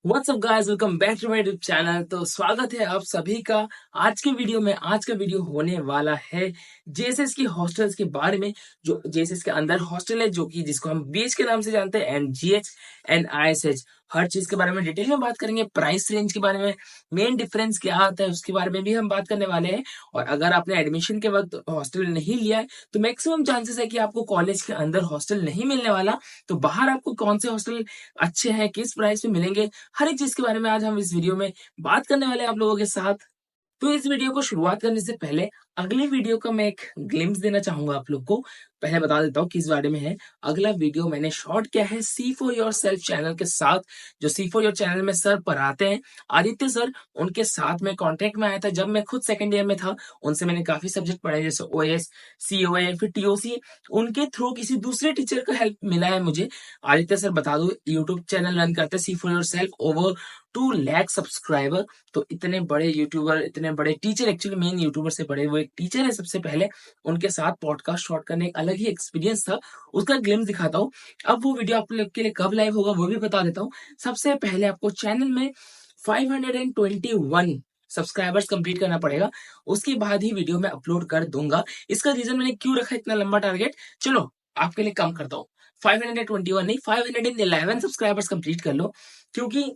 WhatsApp guys, welcome back to my YouTube channel. तो स्वागत है आप सभी का आज के वीडियो में। आज का वीडियो होने वाला है जेएसएस की हॉस्टल्स के बारे में। जो जेएसएस के अंदर हॉस्टल है, जो कि जिसको हम बीएच के नाम से जानते हैं, एंड जीएच एंड आईएसएच, हर चीज के बारे में डिटेल में बात करेंगे। प्राइस रेंज के बारे में, मेन डिफरेंस क्या आता है उसके बारे में भी हम बात करने वाले हैं। और अगर आपने एडमिशन के वक्त हॉस्टल नहीं लिया है तो मैक्सिमम चांसेस है कि आपको कॉलेज के अंदर हॉस्टल नहीं मिलने वाला। तो बाहर आपको कौन से हॉस्टल अच्छे हैं, किस प्राइस में मिलेंगे, हर एक चीज के बारे में आज हम इस वीडियो में बात करने वाले हैं आप लोगों के साथ। तो इस वीडियो को शुरुआत करने से पहले अगले वीडियो का मैं एक ग्लिम्स देना चाहूंगा आप लोग को। पहले बता देता हूँ किस बारे में है। अगला वीडियो मैंने शॉर्ट किया है सी फॉर योर सेल्फ चैनल के साथ। जो सी फॉर योर चैनल में सर पढ़ाते हैं, आदित्य सर, उनके साथ में कांटेक्ट में आया था जब मैं खुद सेकंड ईयर में था। उनसे मैंने काफी सब्जेक्ट पढ़े, जैसे ओएस, सीओए, फिर टीओसी। उनके थ्रू किसी दूसरे टीचर का हेल्प मिला है मुझे। आदित्य सर, बता दो, यूट्यूब चैनल रन करते हैं see for your self 2 lakh subscriber. तो इतने बड़े यूट्यूबर, इतने बड़े टीचर, एक्चुअली मेन यूट्यूबर से बड़े वो एक टीचर है सबसे पहले। उनके साथ पॉडकास्ट शॉट करने एक अलग ही एक्सपीरियंस था, उसका ग्लिम्स दिखाता हूँ। अब वो वीडियो आप लोग के लिए कब लाइव होगा वो भी बता देता हूँ। सबसे पहले आपको चैनल में 521 सब्सक्राइबर्स कंप्लीट करना पड़ेगा, उसके बाद ही वीडियो में अपलोड कर दूंगा। इसका रीजन मैंने क्यों रखा इतना लंबा टारगेट, चलो आपके लिए कम करता हूँ। 521 नहीं, 511 सब्सक्राइबर्स कंप्लीट कर लो, क्योंकि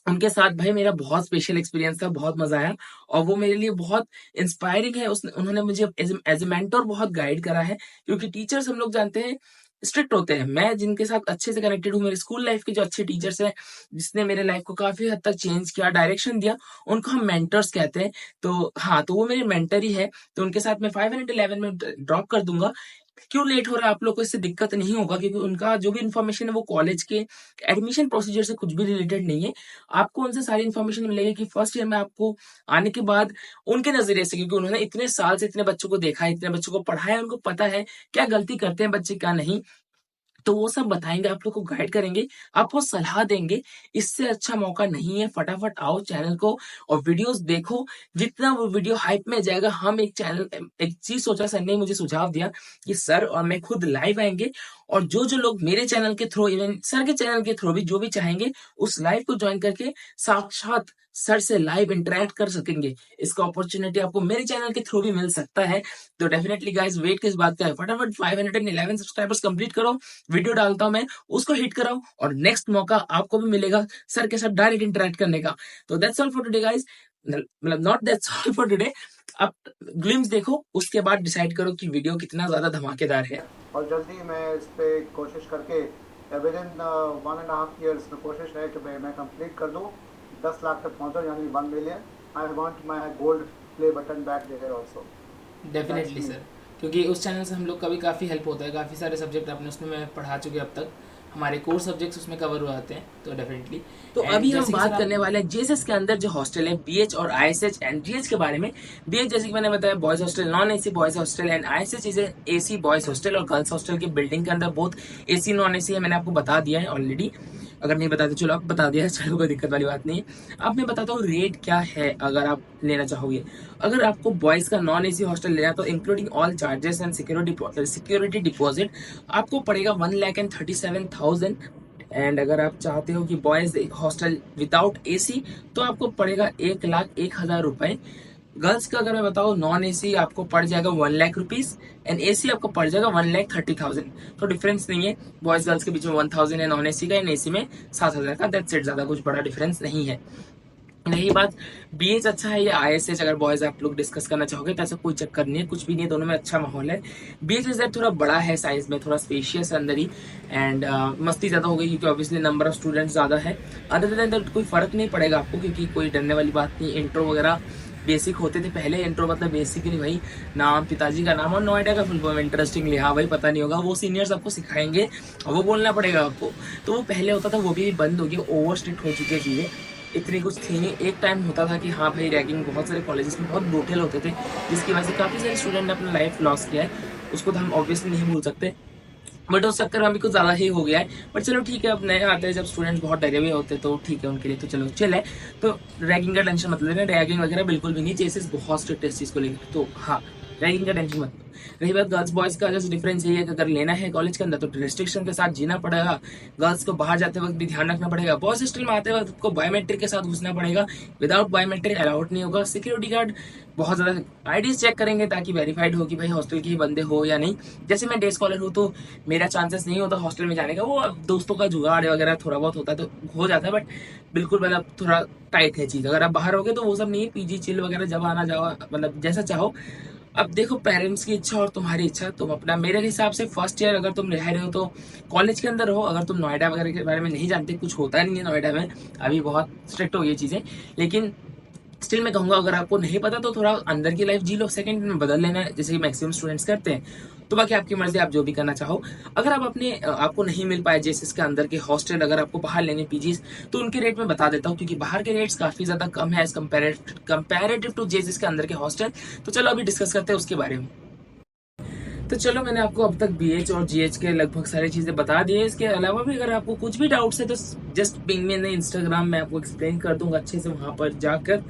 उनके साथ भाई मेरा बहुत स्पेशल एक्सपीरियंस था, बहुत मजा आया। और वो मेरे लिए बहुत इंस्पायरिंग है। उन्होंने मुझे एज ए मेंटर बहुत गाइड करा है, क्योंकि टीचर्स हम लोग जानते हैं स्ट्रिक्ट होते हैं। मैं जिनके साथ अच्छे से कनेक्टेड हूँ, मेरे स्कूल लाइफ के जो अच्छे टीचर्स हैं, जिसने मेरे लाइफ को काफी हद तक चेंज किया, डायरेक्शन दिया, उनको हम मेंटर्स कहते हैं। तो हाँ, तो वो मेरे मेंटर ही है। तो उनके साथ मैं 511 में ड्रॉप कर दूंगा। क्यों लेट हो रहा है आप लोग को, इससे दिक्कत नहीं होगा, क्योंकि उनका जो भी इन्फॉर्मेशन है वो कॉलेज के एडमिशन प्रोसीजर से कुछ भी रिलेटेड नहीं है। आपको उनसे सारी इन्फॉर्मेशन मिलेगी कि फर्स्ट ईयर में आपको आने के बाद उनके नजरिए से, क्योंकि उन्होंने इतने साल से इतने बच्चों को देखा है, इतने बच्चों को पढ़ाया है, उनको पता है क्या गलती करते हैं बच्चे क्या नहीं। तो वो सब बताएंगे, आप लोग को गाइड करेंगे, आपको सलाह देंगे। इससे अच्छा मौका नहीं है। फटाफट आओ चैनल को और वीडियोस देखो। जितना वो वीडियो हाइप में जाएगा, हम एक चीज सोचा, सर ने मुझे सुझाव दिया कि सर और मैं खुद लाइव आएंगे, और जो जो लोग मेरे चैनल के थ्रू, इवन सर के चैनल के थ्रू भी जो भी चाहेंगे, उस लाइव को ज्वाइन करके साक्षात सर से लाइव इंटरेक्ट कर सकेंगे। इसका अपॉर्चुनिटी आपको मेरे चैनल के थ्रू भी मिल सकता है। तो डेफिनेटली गाइस, वेट किस बात का है, फटाफट 511 सब्सक्राइबर्स कंप्लीट करो। वीडियो डालता हूं मैं, उसको हिट कराओ, और नेक्स्ट मौका आपको भी मिलेगा सर के साथ डायरेक्ट इंटरेक्ट करने का। तो that's all for today guys, मतलब not that's all for today. आप ग्लिम्स देखो, उसके बाद डिसाइड करो कि वीडियो कितना ज्यादा धमाकेदार है। और जल्दी मैं इस पर कोशिश करके विद इन 1.5 years में कोशिश है कि मैं कंप्लीट कर दूँ, 10 लाख तक पहुँचूँ, यानी 1 million। I want my gold play button back there also. That's definitely me. Sir, क्योंकि उस चैनल से हम लोग का भी काफ़ी हेल्प होता है। काफ़ी सारे सब्जेक्ट अपने उसमें मैं पढ़ा चुके अब तक, हमारे कोर सब्जेक्ट्स उसमें कवर हो जाते हैं। तो डेफिनेटली, तो एंड अभी हम जैसे कि बात सर करने आप वाले हैं जेएसएस के अंदर जो हॉस्टल है, बीएच और आईएसएच एंड जीएच के बारे में। बीएच, जैसे कि मैंने बताया, boys hostel, non AC boys hostel, and ISH is AC boys hostel और गर्ल्स हॉस्टल की बिल्डिंग के अंदर बहुत एसी नॉन एसी है। मैंने आपको बता दिया है ऑलरेडी, अगर नहीं बताते चलो आप बता दिया है, चलो कोई दिक्कत वाली बात नहीं है। अब मैं बताता हूँ रेट क्या है अगर आप लेना चाहोगे। अगर आपको बॉयज का नॉन एसी हॉस्टल लेना, तो including all charges and security deposit आपको पड़ेगा 1,37,000। एंड अगर आप चाहते हो कि बॉयज हॉस्टल विदाउट एसी, तो आपको पड़ेगा 1,01,000 रुपए। गर्ल्स का अगर मैं बताऊँ, नॉन एसी आपको पड़ जाएगा 1 लाख रुपीज, एंड एसी आपको पड़ जाएगा 1,30,000। तो डिफरेंस नहीं है, बॉयज गर्ल्स के बीच में 1,000 है नॉन एसी का, एंड एसी में 7,000 का। दैट्स इट, ज्यादा कुछ बड़ा डिफरेंस नहीं है। रही बात बीएच अच्छा है या आईएसएच, अगर बॉयज आप लोग डिस्कस करना चाहोगे तो ऐसा कोई चक्कर नहीं है, कुछ भी नहीं है, दोनों में अच्छा माहौल है। बीएच इज थोड़ा बड़ा है साइज में, थोड़ा स्पेशियस है अंदर ही, एंड मस्ती ज्यादा हो गई क्योंकि ऑब्वियसली नंबर ऑफ स्टूडेंट्स ज्यादा है। अदर देन दैट कोई फर्क नहीं पड़ेगा आपको, क्योंकि कोई डरने वाली बात नहीं। इंट्रो वगैरह बेसिक होते थे पहले, इंट्रो मतलब बेसिकली भाई नाम, पिताजी का नाम और नोएडा का फुल फॉर्म। इंटरेस्टिंगली, हाँ भाई, पता नहीं होगा, वो सीनियर्स आपको सिखाएंगे और वो बोलना पड़ेगा आपको। तो वो पहले होता था, वो भी बंद हो गया, ओवर स्ट्रिक्ट हो चुकी है चीजें, इतनी कुछ थी नहीं। एक टाइम होता था कि हाँ भाई, रैगिंग बहुत सारे कॉलेजेस में बहुत ब्रूटल होते थे, जिसकी वजह से काफी सारे स्टूडेंट ने अपना लाइफ लॉस किया है। उसको तो हम ऑब्वियसली नहीं भूल सकते, बट उस चक्कर में अभी कुछ ज्यादा ही हो गया है। बट चलो ठीक है, अब नए आते हैं जब स्टूडेंट्स बहुत डरे हुए होते हैं, तो ठीक है उनके लिए तो चलो चिल है। तो रैगिंग का टेंशन मत लेना, रैगिंग वगैरह बिल्कुल भी नहीं, चेसेस बहुत स्ट्रिक्ट है इस चीज को लेकर। तो हाँ, रैगिंग का टेंशन मत लो। रही बात गर्ल्स बॉयज का, जैसे डिफरेंस ये है कि अगर लेना है कॉलेज के अंदर तो रिस्ट्रिक्शन के साथ जीना पड़ेगा। गर्ल्स को बाहर जाते वक्त भी ध्यान रखना पड़ेगा। बॉयज हॉस्टल में आते वक्त आपको बायोमेट्रिक के साथ घुसना पड़ेगा, विदाउट बायोमेट्रिक अलाउड नहीं होगा। सिक्योरिटी गार्ड बहुत ज्यादा आईडीज चेक करेंगे ताकि वेरीफाइड हो कि भाई हॉस्टल के ही बंदे हो या नहीं। जैसे मैं डे स्कॉलर हूँ तो मेरा चांसेस नहीं होता हॉस्टल में जाने का, वो दोस्तों का जुगाड़ वगैरह थोड़ा बहुत होता है तो हो जाता है, बट बिल्कुल मतलब थोड़ा टाइट है चीज। अगर आप बाहर होगे तो वो सब नहीं है, पीजी चिल वगैरह जब आना जाओ मतलब जैसा चाहो। अब देखो पेरेंट्स की इच्छा और तुम्हारी इच्छा, तुम अपना, मेरे हिसाब से फर्स्ट ईयर अगर तुम रह रहे हो तो कॉलेज के अंदर हो। अगर तुम नोएडा वगैरह के बारे में नहीं जानते, कुछ होता नहीं है नोएडा में, अभी बहुत स्ट्रिक्ट हो गई चीजें, लेकिन स्टिल मैं कहूंगा अगर आपको नहीं पता तो थोड़ा अंदर की लाइफ जी लो, सेकंड में बदल लेना जैसे कि मैक्सिमम स्टूडेंट्स करते हैं। तो बाकी आपकी मर्जी, आप जो भी करना चाहो। अगर आप अपने आपको नहीं मिल पाए जैसे इसके अंदर के हॉस्टल, अगर आपको बाहर लेने पीजीज, तो उनके रेट में बता देता हूँ, क्योंकि बाहर के रेट्स काफी ज्यादा कम है एज कंपेरेटिव टू जेसिस के अंदर के हॉस्टल। तो चलो अभी डिस्कस करते हैं उसके बारे में। तो चलो मैंने आपको अब तक बीएच और जीएच के लगभग सारी चीजें बता दी है। इसके अलावा भी अगर आपको कुछ भी डाउट्स है तो जस्ट पिंग में इंस्टाग्राम में आपको एक्सप्लेन कर दूंगा अच्छे से वहां पर जाकर।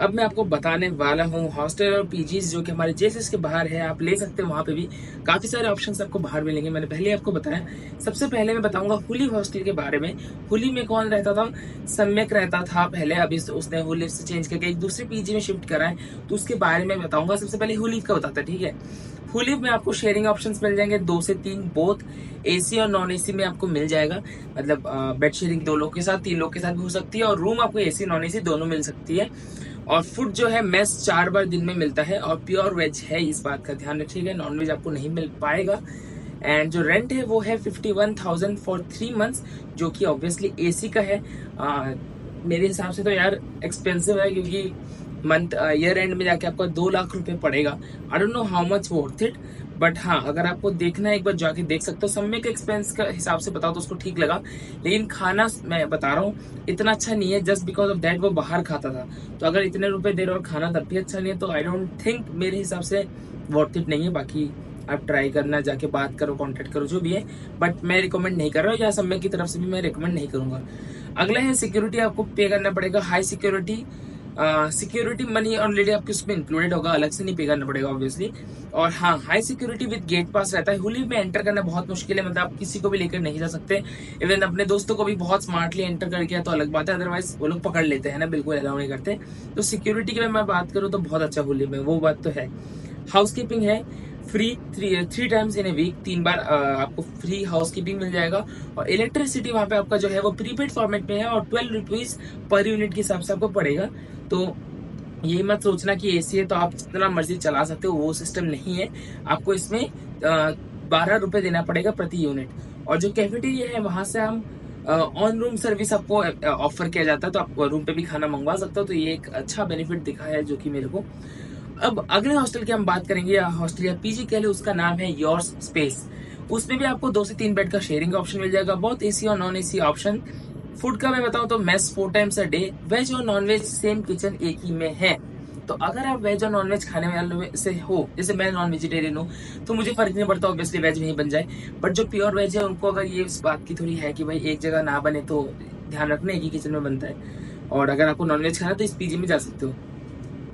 अब मैं आपको बताने वाला हूँ हॉस्टल और पीजीज जो कि हमारे जेएसएस के बाहर है, आप ले सकते हैं। वहां पे भी काफी सारे ऑप्शंस आपको बाहर मिलेंगे, मैंने पहले आपको बताया। सबसे पहले मैं बताऊंगा हुली हॉस्टल के बारे में। हुली में कौन रहता था? सम्यक रहता था पहले, अभी उसने हुली से चेंज करके एक दूसरे पीजी में शिफ्ट करा है, तो उसके बारे में बताऊंगा। सबसे पहले हुली का बताता, ठीक है। हुली में आपको शेयरिंग ऑप्शंस मिल जाएंगे 2 से 3, बोथ एसी और नॉन एसी में आपको मिल जाएगा। मतलब बेड शेयरिंग 2 लोग के साथ, 3 लोग के साथ भी हो सकती है, और रूम आपको एसी नॉन एसी दोनों मिल सकती है। और फूड जो है मेस 4 बार दिन में मिलता है, और प्योर वेज है, इस बात का ध्यान रखिएगा, नॉन वेज आपको नहीं मिल पाएगा। एंड जो रेंट है वो है 51,000 फॉर 3 मंथ्स, जो कि ऑब्वियसली एसी का है। मेरे हिसाब से तो यार एक्सपेंसिव है, क्योंकि मंथ ईयर एंड में जाके आपको 2 लाख रुपए पड़ेगा। I don't know how much worth it, but हाँ अगर आपको देखना है एक बार जाके देख सकते हो। सम्यक एक्सपेंस का हिसाब से बताओ तो उसको ठीक लगा, लेकिन खाना मैं बता रहा हूँ इतना अच्छा नहीं है, जस्ट बिकॉज ऑफ दैट वो बाहर खाता था। तो अगर इतने रुपए दे रहे हो और खाना तब भी अच्छा नहीं है, तो आई डोंट थिंक, मेरे हिसाब से वर्थ इट नहीं है। बाकी आप ट्राई करना, जाके बात करो, कॉन्टेक्ट करो, जो भी है, बट मैं रिकमेंड नहीं कर रहा हूँ, या सम्यक की तरफ से भी मैं रिकमेंड नहीं करूंगा। अगला है सिक्योरिटी, आपको पे करना पड़ेगा high security. Security money already आपके उसमें इंक्लूडेड होगा, अलग से नहीं पे करना पड़ेगा ऑब्वियसली। और हाँ, हाई सिक्योरिटी विद गेट पास रहता है। हुली में एंटर करना बहुत मुश्किल है, मतलब आप किसी को भी लेकर नहीं जा सकते। इवन अपने दोस्तों को भी बहुत स्मार्टली एंटर करके तो अलग बात है, अदरवाइज वो लोग पकड़ लेते हैं ना, बिल्कुल अलाउ नहीं करते। तो सिक्योरिटी की मैं बात करूँ तो बहुत अच्छा हुली में, वो बात तो है। हाउस कीपिंग है free, 3 times in a week, 3 बार आपको फ्री हाउस कीपिंग मिल जाएगा। और इलेक्ट्रिसिटी वहां पे आपका जो है वो प्रीपेड फॉर्मेट में है, और 12 रुपीज पर यूनिट के हिसाब से आपको पड़ेगा। तो ये मत सोचना कि एसी है तो आप जितना मर्जी चला सकते हो, वो सिस्टम नहीं है। आपको इसमें 12 रुपए देना पड़ेगा प्रति यूनिट। और जो कैफेटेरिया है वहां से हम ऑन रूम सर्विस आपको ऑफर किया जाता है, तो आप रूम पे भी खाना मंगवा सकते हो। तो ये एक अच्छा बेनिफिट दिखा है जो कि मेरे को। अब अगले हॉस्टल की हम बात करेंगे, या हॉस्टल या पीजी कह ले, उसका नाम है योर्स स्पेस। उसमें भी आपको 2 से 3 बेड का शेयरिंग ऑप्शन मिल जाएगा, बहुत एसी और नॉन एसी ऑप्शन। फूड का मैं बताऊं तो mess 4 times a day, veg और नॉन वेज सेम किचन एक ही में है। तो अगर आप वेज और नॉन वेज खाने वाले से हो, जैसे मैं नॉन वेजिटेरियन हूँ, तो मुझे फर्क नहीं पड़ता, ऑब्वियसली वेज नहीं बन जाए। बट जो प्योर वेज है उनको अगर ये इस बात की थोड़ी है कि भाई एक जगह ना बने, तो ध्यान रखना एक ही किचन में बनता है। और अगर आपको नॉन वेज खाना है तो इस पीजी में जा सकते हो।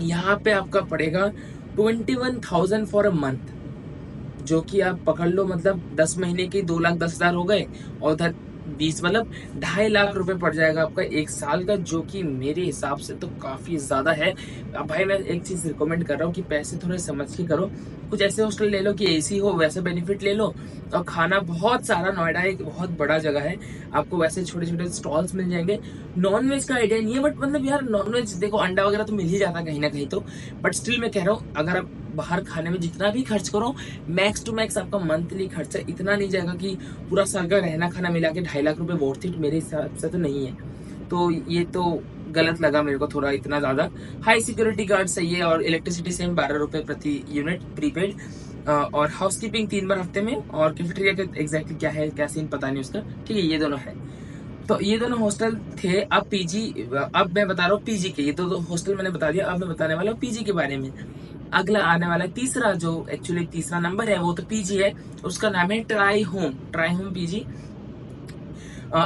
यहाँ पे आपका पड़ेगा 21,000 फॉर अ मंथ, जो कि आप पकड़ लो मतलब 10 महीने के 2,10,000 हो गए, और उधर 20 मतलब 2.5 लाख रुपए पड़ जाएगा आपका 1 साल का, जो कि मेरे हिसाब से तो काफी ज्यादा है। अब भाई मैं एक चीज रिकमेंड कर रहा हूँ कि पैसे थोड़े समझ के करो। कुछ ऐसे हॉस्टल ले लो कि एसी हो, वैसे बेनिफिट ले लो। और खाना बहुत सारा, नोएडा एक बहुत बड़ा जगह है, आपको वैसे छोटे छोटे स्टॉल्स मिल जाएंगे। नॉन वेज का आइडिया नहीं है, बट मतलब यार नॉन वेज देखो, अंडा वगैरह तो मिल ही जाता है कहीं ना कहीं तो, बट स्टिल मैं कह रहा हूँ अगर आप बाहर खाने में जितना भी खर्च करो, मैक्स टू मैक्स आपका मंथली खर्चा इतना नहीं जाएगा कि पूरा साल का रहना खाना मिला के 2.5 लाख रुपए वर्थ इट मेरे हिसाब से तो नहीं है। तो ये तो गलत लगा मेरे को थोड़ा, इतना ज्यादा। हाई सिक्योरिटी गार्ड सही है, और इलेक्ट्रिसिटी सेम 12 रुपए प्रति यूनिट प्रीपेड। और हाउस कीपिंग 3 बार हफ्ते में, और कैफेटेरिया का एग्जैक्टली क्या है क्या सीन पता नहीं उसका, ठीक है। ये दोनों है, तो ये दोनों हॉस्टल थे। अब पीजी, अब मैं बता रहा हूँ पीजी के, ये तो हॉस्टल मैंने बता दिया, अब मैं बताने वाला हूँ पीजी के बारे में। अगला आने वाला तीसरा, जो एक्चुअली तीसरा नंबर है, वो तो पीजी है, उसका नाम है ट्राई होम पीजी।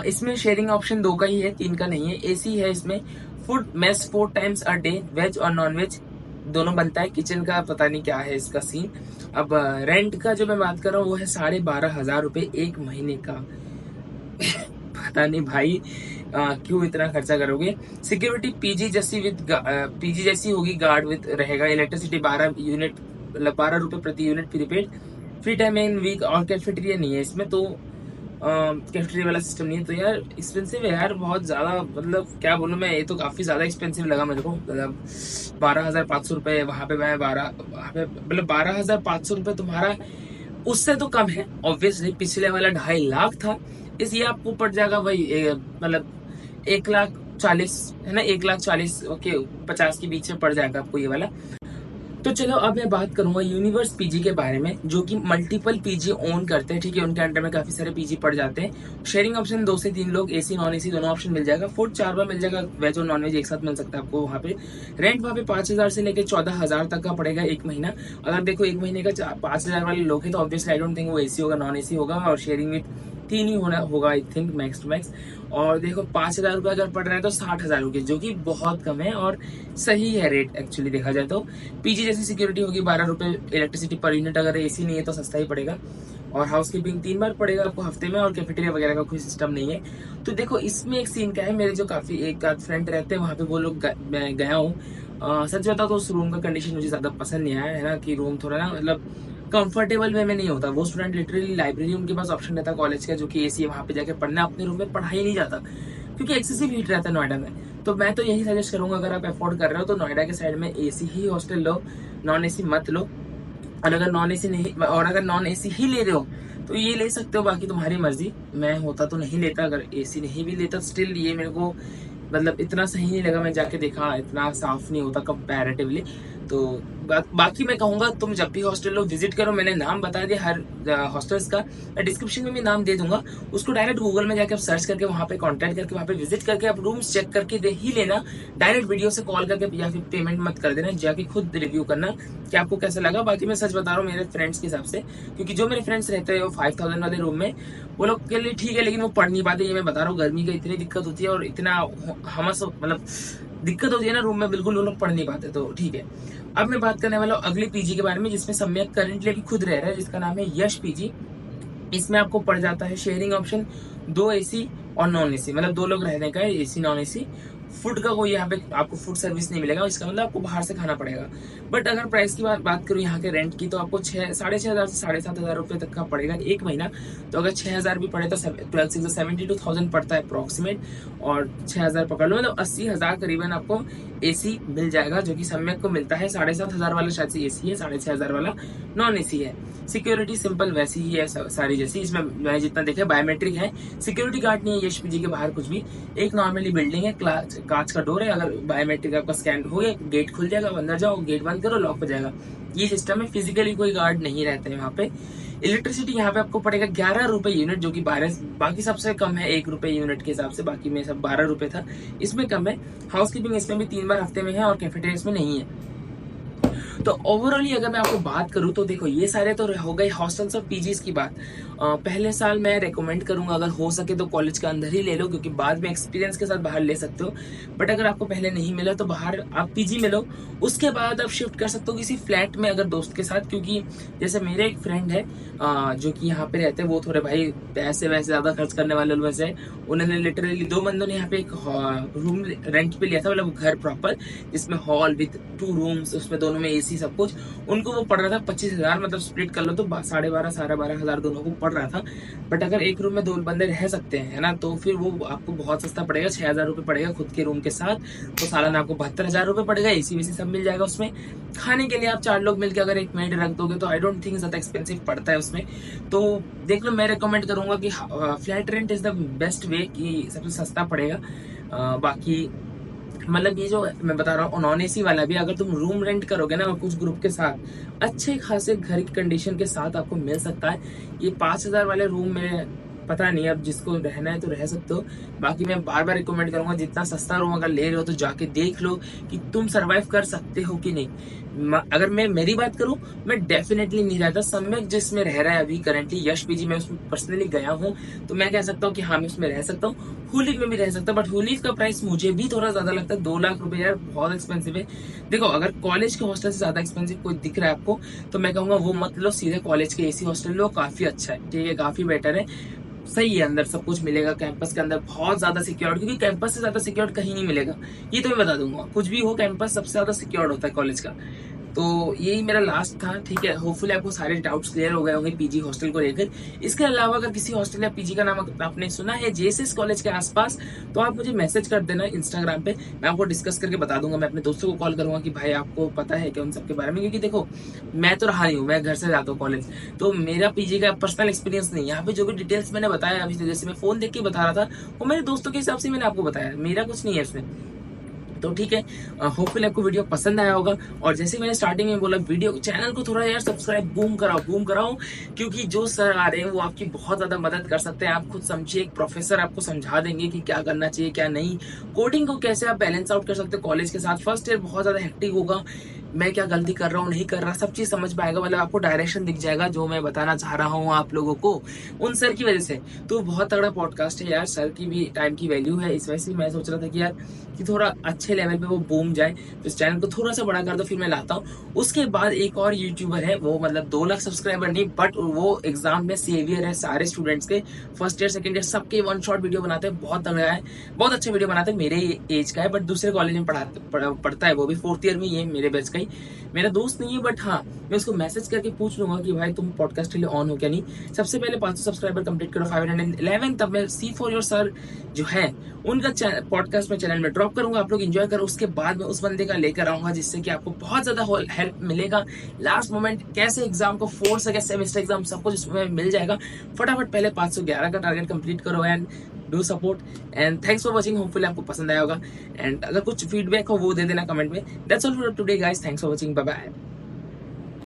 इसमें शेयरिंग ऑप्शन 2 का ही है, 3 का नहीं है। एसी है इसमें। Food mess 4 times a day, veg और नॉन वेज दोनों बनता है। किचन का पता नहीं क्या है इसका सीन। अब रेंट का जो मैं बात कर रहा हूँ वो है 12,500 रुपये एक महीने का। पता नहीं भाई क्यों इतना खर्चा करोगे। सिक्योरिटी पीजी जैसी विद पीजी जैसी होगी, गार्ड विद रहेगा। इलेक्ट्रिसिटी 12 यूनिट, मतलब 12 रुपए प्रति unit prepaid. Free time in week, और कैफेटेरिया नहीं है इसमें, तो कैफेटेरिया वाला सिस्टम नहीं है। तो यार एक्सपेंसिव है यार, बहुत ज्यादा, मतलब क्या बोलूं मैं, ये तो काफी ज्यादा एक्सपेंसिव लगा मेरे को। मतलब 12,500 रुपये वहां पे, मैं 12 वहां पे, मतलब 12,500 रुपये तुम्हारा उससे तो कम है ऑब्वियसली। पिछले वाला 2.5 लाख था, इस ये आपको पड़ जाएगा वही मतलब 1,40,000 है ना, 1,40,000 ओके 50 के बीच में पड़ जाएगा आपको ये वाला। तो चलो अब मैं बात करूंगा यूनिवर्स पीजी के बारे में, जो कि मल्टीपल पीजी ओन करते हैं, ठीक है। उनके अंडर में काफी सारे पीजी पड़ जाते हैं। शेयरिंग ऑप्शन 2 से 3 लोग, एसी नॉन एसी दोनों ऑप्शन मिल जाएगा। फूड 4 बार मिल जाएगा, वेज और नॉन वेज एक साथ मिल सकता है आपको वहाँ पे। रेंट वहाँ पे 5,000 से लेकर 14,000 तक का पड़ेगा एक महीना। अगर देखो एक महीने का 5,000 वाले लोग हैं तो ऑब्वियसली आई डोंट थिंक वो एसी होगा, नॉन एसी होगा, और शेयरिंग विथ 3 ही होना होगा I think, max two max. और देखो 5,000 रुपये अगर पड़ रहा है तो 60,000 रुपये, जो कि बहुत कम है और सही है रेट एक्चुअली देखा जाए तो। पीजी जैसी सिक्योरिटी होगी, 12 रुपये इलेक्ट्रिसिटी पर यूनिट, अगर एसी नहीं है तो सस्ता ही पड़ेगा। और हाउस कीपिंग 3 बार पड़ेगा आपको हफ्ते में, और कैफेटेरिया वगैरह का कोई सिस्टम नहीं है। तो देखो इसमें एक सीन क्या है, मेरे जो काफी एक आध फ्रेंड रहते हैं वहाँ पे, वो लोग मैं गया हूँ। सच बताओ तो उस रूम का कंडीशन मुझे ज्यादा पसंद नहीं आया है ना, कि रूम थोड़ा ना मतलब कंफर्टेबल वे में नहीं होता। वो स्टूडेंट लिटरली लाइब्रेरी उनके पास ऑप्शन रहता है कॉलेज का, जो कि एसी है, वहाँ पे जाके पढ़ना, अपने रूम में पढ़ाई नहीं जाता क्योंकि एक्सेसिव हीट रहता है नोएडा में। तो मैं तो यही सजेस्ट करूंगा, अगर आप अफोर्ड कर रहे हो तो नोएडा के साइड में एसी ही हॉस्टल लो, नॉन एसी मत लो। और अगर नॉन एसी नहीं, और अगर नॉन एसी ही ले रहे हो तो ये ले सकते हो, बाकी तुम्हारी मर्जी। मैं होता तो नहीं लेता, अगर एसी नहीं भी लेता स्टिल ये मेरे को मतलब इतना सही नहीं लगा। मैं जाके देखा, इतना साफ नहीं होता कंपैरेटिवली। तो बाकी मैं कहूंगा तुम जब भी हॉस्टल लो विजिट करो। मैंने नाम बता दिया हर हॉस्टल्स का, मैं डिस्क्रिप्शन में भी नाम दे दूंगा। उसको डायरेक्ट गूगल में जाके आप सर्च करके वहाँ पे कॉन्टैक्ट करके वहाँ पे विजिट करके आप रूम्स चेक करके दे ही लेना। डायरेक्ट वीडियो से कॉल करके या फिर पेमेंट मत कर देना, जाके खुद रिव्यू करना कि आपको कैसा लगा। बाकी मैं सच बता रहा हूँ मेरे फ्रेंड्स के हिसाब से, क्योंकि जो मेरे फ्रेंड्स रहते हैं वो 5,000 वाले रूम में, वो लोग के लिए ठीक है, लेकिन वो पढ़ नहीं पाते। ये मैं बता रहा हूँ, गर्मी का इतनी दिक्कत होती है और इतना हमस मतलब दिक्कत होती है ना रूम में, बिल्कुल वो लोग पढ़ नहीं पाते। तो ठीक है, अब मैं बात करने वाला हूँ अगले पीजी के बारे में, जिसमें सम्यक करंटली अभी खुद रह रहा है, जिसका नाम है यश पीजी। इसमें आपको पड़ जाता है शेयरिंग ऑप्शन, 2 एसी और नॉन एसी, मतलब 2 लोग रहने का है, एसी नॉन एसी। फूड का कोई यहाँ पे आपको फूड सर्विस नहीं मिलेगा, इसका मतलब आपको बाहर से खाना पड़ेगा। बट अगर प्राइस की बात करूँ यहाँ के रेंट की, तो आपको 6,500 से 7,500 रुपये तक का पड़ेगा एक महीना। तो अगर 6,000 भी पड़े तो 72,000 पड़ता है अप्रोक्सीमेट, और 6,000 पकड़ लो, मतलब 80,000 करीबन आपको एसी मिल जाएगा, जो कि सम्यक को मिलता है। 7,500 वाला शायद से एसी है, 6,500 वाला नॉन एसी है। सिक्योरिटी सिंपल वैसी ही है सारी जैसी, इसमें मैंने जितना देखा बायोमेट्रिक है। सिक्योरिटी गार्ड नहीं है यश पीजी के बाहर कुछ भी, एक नॉर्मली बिल्डिंग है, कांच का डोर है, अगर बायोमेट्रिक आपका स्कैन हो गया गेट खुल जाएगा, अंदर जाओ, गेट बंद करो, लॉक हो जाएगा। ये सिस्टम है, फिजिकली कोई गार्ड नहीं रहते हैं वहाँ पे। इलेक्ट्रिसिटी यहाँ पे आपको पड़ेगा 11 रुपए यूनिट, जो कि 12, बाकी सबसे कम है 1 रुपए यूनिट के हिसाब से, बाकी में सब 12 रुपए था, इसमें कम है। हाउस कीपिंग इसमें भी 3 बार हफ्ते में है, और कैफेटेरिया इसमें नहीं है। तो ओवरऑली अगर मैं आपको बात करूं तो देखो ये सारे तो हो गए हॉस्टल्स और पीजीज की बात। पहले साल मैं रेकमेंड करूंगा अगर हो सके तो कॉलेज के अंदर ही ले लो, क्योंकि बाद में एक्सपीरियंस के साथ बाहर ले सकते हो। बट अगर आपको पहले नहीं मिला तो बाहर आप पीजी में लो, उसके बाद आप शिफ्ट कर सकते हो किसी फ्लैट में अगर दोस्त के साथ। क्योंकि जैसे मेरे एक फ्रेंड है जो कि यहाँ पे रहते हैं, वो थोड़े भाई पैसे वैसे ज्यादा खर्च करने वाले लोग वैसे, उन्होंने लिटरली 2 बंदों ने यहाँ पे एक रूम रेंट पे लिया था, मतलब घर प्रॉपर, जिसमें हॉल विद 2 रूम्स, उसमें दोनों में एसी सब कुछ। उनको वो पड़ रहा था 25,000, मतलब स्प्लिट कर लो तो 12,500 दोनों को पड़ रहा था। बट अगर एक रूम में 2 बंदे रह सकते हैं है ना, तो फिर वो आपको बहुत सस्ता पड़ेगा, 6,000 रुपये पड़ेगा खुद के रूम के साथ। तो सालाना आपको 72,000 रुपये पड़ेगा, एसी वेसी सब मिल जाएगा उसमें। खाने के लिए आप 4 लोग मिलकर अगर एक मेड रख दोगे तो आई डोंट थिंक ज्यादा एक्सपेंसिव पड़ता है उसमें। तो देख लो, मैं रिकमेंड करूंगा कि flat rent is the best way, कि सबसे सस्ता पड़ेगा। बाकी मतलब ये जो मैं बता रहा हूँ नॉन एसी वाला भी, अगर तुम रूम रेंट करोगे ना कुछ ग्रुप के साथ, अच्छे खासे घर की कंडीशन के साथ आपको मिल सकता है। ये 5,000 वाले रूम में पता नहीं, अब जिसको रहना है तो रह सकते हो। बाकी मैं बार बार रिकमेंड करूंगा, जितना सस्ता रूम अगर ले रहे हो तो जाके देख लो कि तुम सरवाइव कर सकते हो कि नहीं। अगर मैं मेरी बात करूं, मैं डेफिनेटली नहीं रहता। सम्यक जिसमें रह रहा है अभी करंटली, यश पीजी, मैं उसमें पर्सनली गया हूं, तो मैं कह सकता हूँ कि हाँ मैं उसमें रह सकता हूँ। हुलीव में भी रह सकता, बट हुलीव का प्राइस मुझे भी थोड़ा ज्यादा लगता है। 2 लाख रुपए यार बहुत एक्सपेंसिव है। देखो, अगर कॉलेज के हॉस्टल से ज्यादा एक्सपेंसिव कोई दिख रहा है आपको, तो मैं कहूंगा वो मत लो, सीधे कॉलेज के एसी हॉस्टल लो, काफी अच्छा है, ठीक है, काफी बेटर है, सही है। अंदर सब कुछ मिलेगा, कैंपस के अंदर बहुत ज्यादा सिक्योर, क्योंकि कैंपस से ज्यादा सिक्योर कहीं नहीं मिलेगा, ये तो मैं बता दूंगा। कुछ भी हो, कैंपस सबसे ज्यादा सिक्योर होता है कॉलेज का। तो यही मेरा लास्ट था, ठीक है। होपफुली आपको सारे डाउट्स क्लियर हो गए होंगे पीजी हॉस्टल को लेकर। इसके अलावा अगर किसी हॉस्टल या पीजी का नाम आपने सुना है जेएसएस कॉलेज के आसपास, तो आप मुझे मैसेज कर देना इंस्टाग्राम पे, मैं आपको डिस्कस करके बता दूंगा। मैं अपने दोस्तों को कॉल करूंगा कि भाई आपको पता है क्या उन सबके बारे में, क्योंकि देखो मैं तो रहा ही हूँ, मैं घर से जाता हूँ कॉलेज, तो मेरा पीजी का पर्सनल एक्सपीरियंस नहीं। यहाँ पे जो भी डिटेल्स मैंने बताया अभी, जैसे मैं फोन देख के बता रहा था, वो मेरे दोस्तों के हिसाब से मैंने आपको बताया, मेरा कुछ नहीं है इसमें। तो ठीक है, होपफुली आपको वीडियो पसंद आया होगा। और जैसे मैंने स्टार्टिंग में बोला, वीडियो चैनल को थोड़ा यार सब्सक्राइब बूम कराओ, क्योंकि जो सर आ रहे हैं वो आपकी बहुत ज्यादा मदद कर सकते हैं। आप खुद समझिए, एक प्रोफेसर आपको समझा देंगे कि क्या करना चाहिए क्या नहीं, कोडिंग को कैसे आप बैलेंस आउट कर सकते हो कॉलेज के साथ। फर्स्ट ईयर बहुत ज्यादा हेक्टिक होगा, मैं क्या गलती कर रहा हूँ नहीं कर रहा, सब चीज समझ पाएगा, मतलब आपको डायरेक्शन दिख जाएगा जो मैं बताना चाह रहा हूँ आप लोगों को, उन सर की वजह से। तो बहुत तगड़ा पॉडकास्ट है यार, सर की भी टाइम की वैल्यू है। इस वजह से मैं सोच रहा था कि यार कि थोड़ा अच्छे लेवल पे वो बूम जाए, तो इस चैनल को थोड़ा सा बड़ा कर दो, फिर मैं लाता हूँ। उसके बाद एक और यूट्यूबर है, वो मतलब 2 लाख सब्सक्राइबर नहीं, बट वो एग्जाम में सेवियर है सारे स्टूडेंट्स के, फर्स्ट ईयर सेकंड ईयर सबके, 1 शॉट वीडियो बनाते हैं, बहुत तगड़ा है, बहुत अच्छे वीडियो बनाते हैं। मेरे एज का है, बट दूसरे कॉलेज में पढ़ता है, वो भी 4th ईयर में, ये मेरे बैच का ही, मेरा दोस्त नहीं है, बट हाँ मैं उसको मैसेज करके पूछ लूंगा कि भाई तुम पॉडकास्ट के लिए ऑन हो क्या नहीं। सबसे पहले 500 सब्सक्राइबर कंप्लीट करो, 511, तब मैं C4 सर जो है उनका पॉडकास्ट में चैनल में ड्रॉप करूंगा, आप लोग एंजॉय करो। उसके बाद में उस बंदे का लेकर आऊंगा, जिससे कि आपको बहुत ज्यादा हेल्प मिलेगा। लास्ट मोमेंट कैसे एग्जाम को फोर्स है, सेमेस्टर एग्जाम सब कुछ इसमें मिल जाएगा। फटाफट पहले 511 का टारगेट कंप्लीट करो and do support, and thanks for watching. Hopefully आपको पसंद आया होगा, एंड अगर कुछ फीडबैक हो वो दे देना कमेंट में। That's all for today guys, thanks for watching, bye bye.